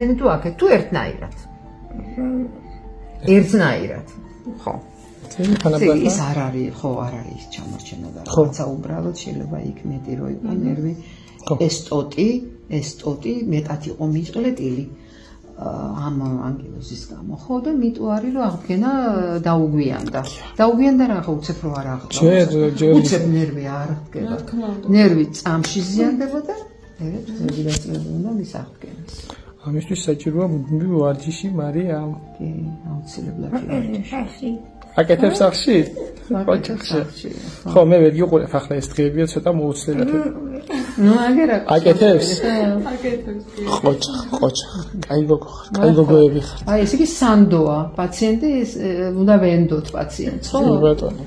თუ აქეთ თუ ერთნაირად. ერთნაირად. ხო. ის არ არის, ხო, არ არის ჩამორჩენა და რაცა უბრალოდ შეიძლება იქ მეტი რო იყო ნერვი. ეს ტოტი მეტად იყო მიჭლეტილი. ამ ანგინოზის გამო ხო და მიტო არის რომ აღდგენა დაუგვიანდა რა ხო უცებ რო არ აღდგა უცებ ნერვი არ აღდგება ნერვი წამში ზიანდებოდა ერთ გილაცლებოდა მის აღდგენას ამისთვის საჭიროა მუდმივი ვარჯიში მარიამ კი აუცილებლად ვარჯიში აკეთებს სახში ოჩახში ხო მე ვერ გიყურებ ახლა ეს დღეებია ცოტა მოუცლელად ნუ აგერა აკეთებს ყოჩა კაი გოგოები ხარ აი ეს იგი სანდოა პაციენტი უნდა ვენდოთ პაციენტს ხო ბატონო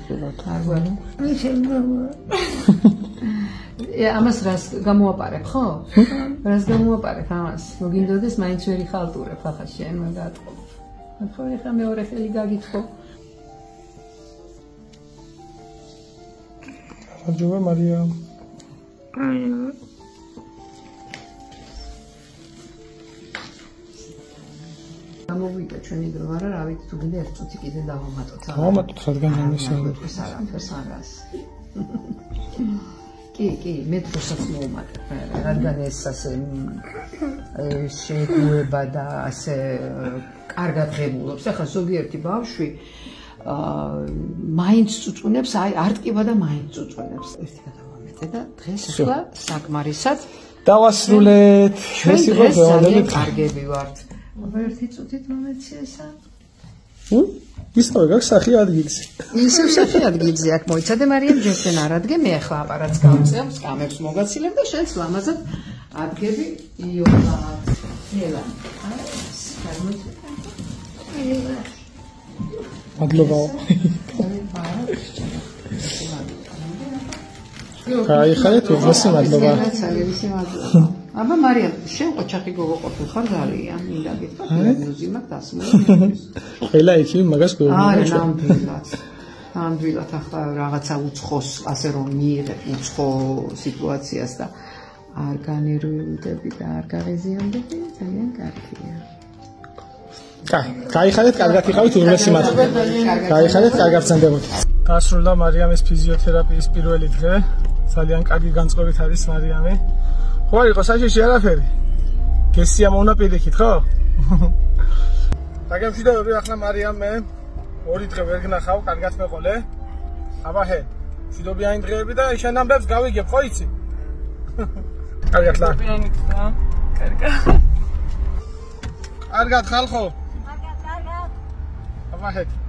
ამას რას გამოაპარებ ხო რას გამოაპარებ ამას მოგინდოდეს მაინც ვერი ხალტურებ ახლა შენ მაგათქო ხო ეხა მეორე ხელი გაგითხო Ajova Maria. გამოვიდა ჩვენი დრო არა რა ვიცი თუ კიდე ერთ წუთი კიდე დავამატოთ დავამატოთ რადგან ამის კი მე დროსაც მოვუმატებ რადგან ეს ასე შეგუება და ასე კარგად ღებულობს ახლა ზოგიერთი ბავშვი მაინც წუწუნებს აი არტკივა და მაინც წუწუნებს ერთი გადავამეტე და დღეს ახლა საკმარისად დავასრულეთ ეს იყო რეალური კარგები ვართ აბა ერთი წუთით მომეციესა ისევ გაქვს სახი ადგილზე ისევ სახი ადგილზე აქ მოიცადე მარიამ ჯერშენ არ ადგე მე ახლა აპარატს გავწევ სკამებს მოგაცილებ და შენს ლამაზად ადგები იოლად ნელა მადლობა. გაიხარეთ უბრალოდ მადლობა. აბა მარიამ, შენ ოჩახი გოგო ყოფილ ხარ ძალიან, მინდა გითხრა, დიაგნოზი მაქვს დასმული. ყველა იქი მაგას გვეუბნება. ნამდვილად ახლა რაღაცა უცხოს, ასე რომ მიიღებ უცხო სიტუაციას და არ განერვიდები და არ გაღიზიანდები, ძალიან კარგია. გაიხარეთ, კარგად იყავით, უბრალოდ მადლობა. გაიხარეთ, კარგად გრძნდებოდეთ. დასრულდა მარიამის ფიზიოთერაპიის პირველი დღე. ძალიან კარგი განწყობით არის მარიამი. ხო არ იყო საჭირო არაფერი. გესია მოუნა პირიქით, ხო? დაგემშვიდობები ახლა მარიამ მე. ორი დღე ვერ გნახავ, კარგად მეყოლე. აბა ჰე, მშვიდობიანი დღეები და შენ ამბებს გავიგებ, ხო იცი? კარგად ლა. კარგად. კარგად ხალხო. Go ahead.